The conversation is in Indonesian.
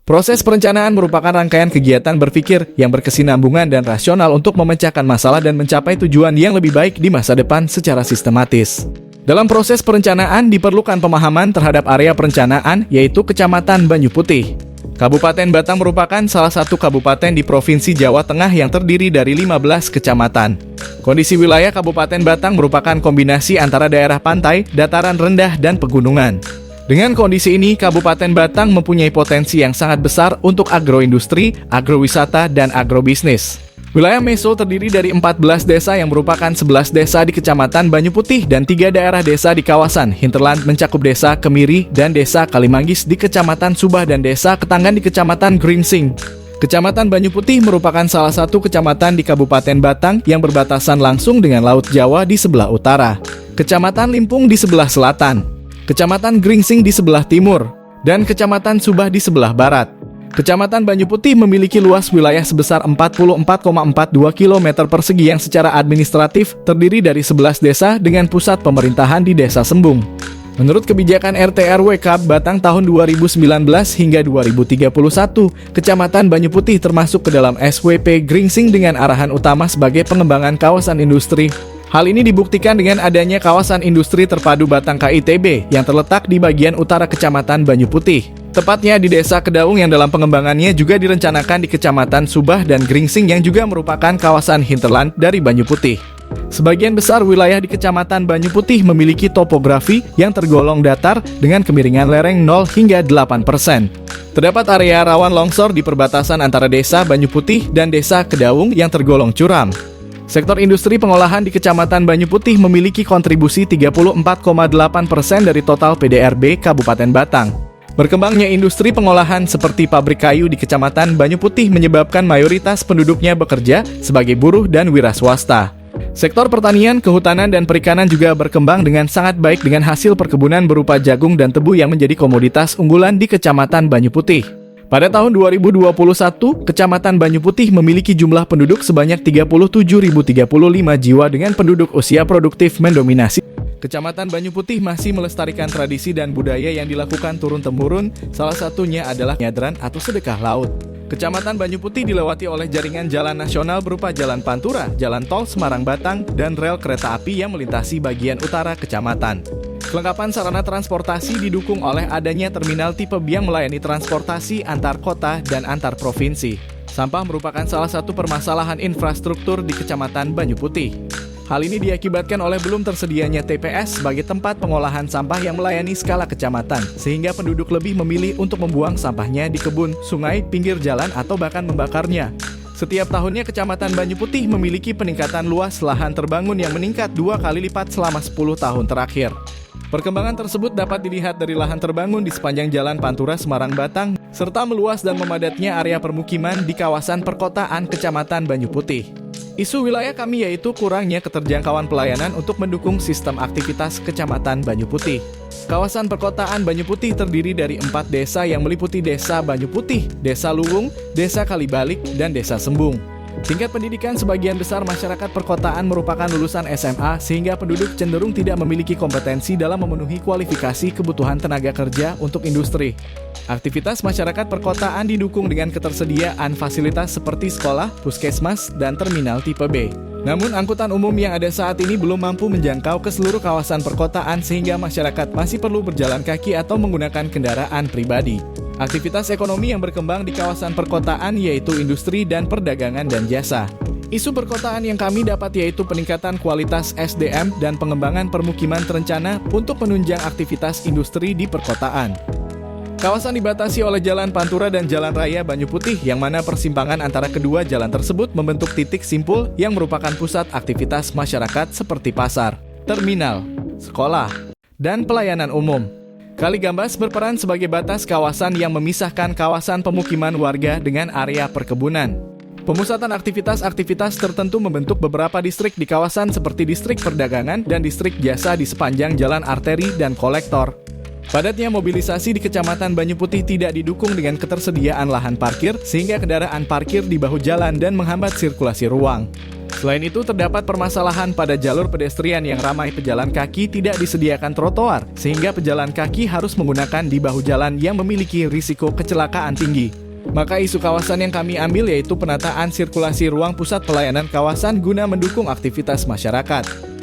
Proses perencanaan merupakan rangkaian kegiatan berpikir yang berkesinambungan dan rasional untuk memecahkan masalah dan mencapai tujuan yang lebih baik di masa depan secara sistematis. Dalam proses perencanaan diperlukan pemahaman terhadap area perencanaan, yaitu Kecamatan Banyu Putih. Kabupaten Batang merupakan salah satu kabupaten di Provinsi Jawa Tengah yang terdiri dari 15 kecamatan. Kondisi wilayah Kabupaten Batang merupakan kombinasi antara daerah pantai, dataran rendah, dan pegunungan. Dengan kondisi ini, Kabupaten Batang mempunyai potensi yang sangat besar untuk agroindustri, agrowisata, dan agrobisnis. Wilayah Meso terdiri dari 14 desa yang merupakan 11 desa di Kecamatan Banyu Putih dan 3 daerah desa di kawasan hinterland mencakup Desa Kemiri dan Desa Kalimanggis di Kecamatan Subah dan Desa Ketangan di Kecamatan Gringsing. Kecamatan Banyu Putih merupakan salah satu kecamatan di Kabupaten Batang yang berbatasan langsung dengan Laut Jawa di sebelah utara, Kecamatan Limpung di sebelah selatan, Kecamatan Gringsing di sebelah timur, dan Kecamatan Subah di sebelah barat. Kecamatan Banyu Putih memiliki luas wilayah sebesar 44,42 km persegi yang secara administratif terdiri dari 11 desa dengan pusat pemerintahan di Desa Sembung. Menurut kebijakan RT/RW Kab Batang tahun 2019 hingga 2031, Kecamatan Banyu Putih termasuk ke dalam SWP Gringsing dengan arahan utama sebagai pengembangan kawasan industri. Hal ini dibuktikan dengan adanya kawasan industri terpadu Batang KITB yang terletak di bagian utara Kecamatan Banyu Putih. Tepatnya di Desa Kedaung yang dalam pengembangannya juga direncanakan di Kecamatan Subah dan Gringsing yang juga merupakan kawasan hinterland dari Banyu Putih. Sebagian besar wilayah di Kecamatan Banyu Putih memiliki topografi yang tergolong datar dengan kemiringan lereng 0 hingga 8%. Terdapat area rawan longsor di perbatasan antara Desa Banyu Putih dan Desa Kedaung yang tergolong curam. Sektor industri pengolahan di Kecamatan Banyu Putih memiliki kontribusi 34,8% dari total PDRB Kabupaten Batang. Berkembangnya industri pengolahan seperti pabrik kayu di Kecamatan Banyu Putih menyebabkan mayoritas penduduknya bekerja sebagai buruh dan wira swasta. Sektor pertanian, kehutanan, dan perikanan juga berkembang dengan sangat baik dengan hasil perkebunan berupa jagung dan tebu yang menjadi komoditas unggulan di Kecamatan Banyu Putih. Pada tahun 2021, Kecamatan Banyu Putih memiliki jumlah penduduk sebanyak 37.035 jiwa dengan penduduk usia produktif mendominasi. Kecamatan Banyu Putih masih melestarikan tradisi dan budaya yang dilakukan turun-temurun, salah satunya adalah nyadran atau sedekah laut. Kecamatan Banyu Putih dilewati oleh jaringan jalan nasional berupa Jalan Pantura, Jalan Tol Semarang-Batang, dan rel kereta api yang melintasi bagian utara kecamatan. Kelengkapan sarana transportasi didukung oleh adanya terminal tipe B yang melayani transportasi antar kota dan antar provinsi. Sampah merupakan salah satu permasalahan infrastruktur di Kecamatan Banyu Putih. Hal ini diakibatkan oleh belum tersedianya TPS sebagai tempat pengolahan sampah yang melayani skala kecamatan, sehingga penduduk lebih memilih untuk membuang sampahnya di kebun, sungai, pinggir jalan, atau bahkan membakarnya. Setiap tahunnya Kecamatan Banyu Putih memiliki peningkatan luas lahan terbangun yang meningkat 2 kali lipat selama 10 tahun terakhir. Perkembangan tersebut dapat dilihat dari lahan terbangun di sepanjang Jalan Pantura Semarang-Batang, serta meluas dan memadatnya area permukiman di kawasan perkotaan Kecamatan Banyu Putih. Isu wilayah kami yaitu kurangnya keterjangkauan pelayanan untuk mendukung sistem aktivitas Kecamatan Banyu Putih. Kawasan perkotaan Banyu Putih terdiri dari 4 desa yang meliputi Desa Banyu Putih, Desa Luwung, Desa Kalibalik, dan Desa Sembung. Tingkat pendidikan sebagian besar masyarakat perkotaan merupakan lulusan SMA sehingga penduduk cenderung tidak memiliki kompetensi dalam memenuhi kualifikasi kebutuhan tenaga kerja untuk industri. Aktivitas masyarakat perkotaan didukung dengan ketersediaan fasilitas seperti sekolah, puskesmas, dan terminal tipe B. Namun angkutan umum yang ada saat ini belum mampu menjangkau ke seluruh kawasan perkotaan sehingga masyarakat masih perlu berjalan kaki atau menggunakan kendaraan pribadi. Aktivitas ekonomi yang berkembang di kawasan perkotaan yaitu industri dan perdagangan dan jasa. Isu perkotaan yang kami dapat yaitu peningkatan kualitas SDM dan pengembangan permukiman terencana untuk menunjang aktivitas industri di perkotaan. Kawasan dibatasi oleh Jalan Pantura dan Jalan Raya Banyu Putih yang mana persimpangan antara kedua jalan tersebut membentuk titik simpul yang merupakan pusat aktivitas masyarakat seperti pasar, terminal, sekolah, dan pelayanan umum. Kali Gambas berperan sebagai batas kawasan yang memisahkan kawasan pemukiman warga dengan area perkebunan. Pemusatan aktivitas-aktivitas tertentu membentuk beberapa distrik di kawasan seperti distrik perdagangan dan distrik jasa di sepanjang jalan arteri dan kolektor. Padatnya mobilisasi di Kecamatan Banyu Putih tidak didukung dengan ketersediaan lahan parkir sehingga kendaraan parkir di bahu jalan dan menghambat sirkulasi ruang. Selain itu, terdapat permasalahan pada jalur pedestrian yang ramai pejalan kaki tidak disediakan trotoar, sehingga pejalan kaki harus menggunakan di bahu jalan yang memiliki risiko kecelakaan tinggi. Maka isu kawasan yang kami ambil yaitu penataan sirkulasi ruang pusat pelayanan kawasan guna mendukung aktivitas masyarakat.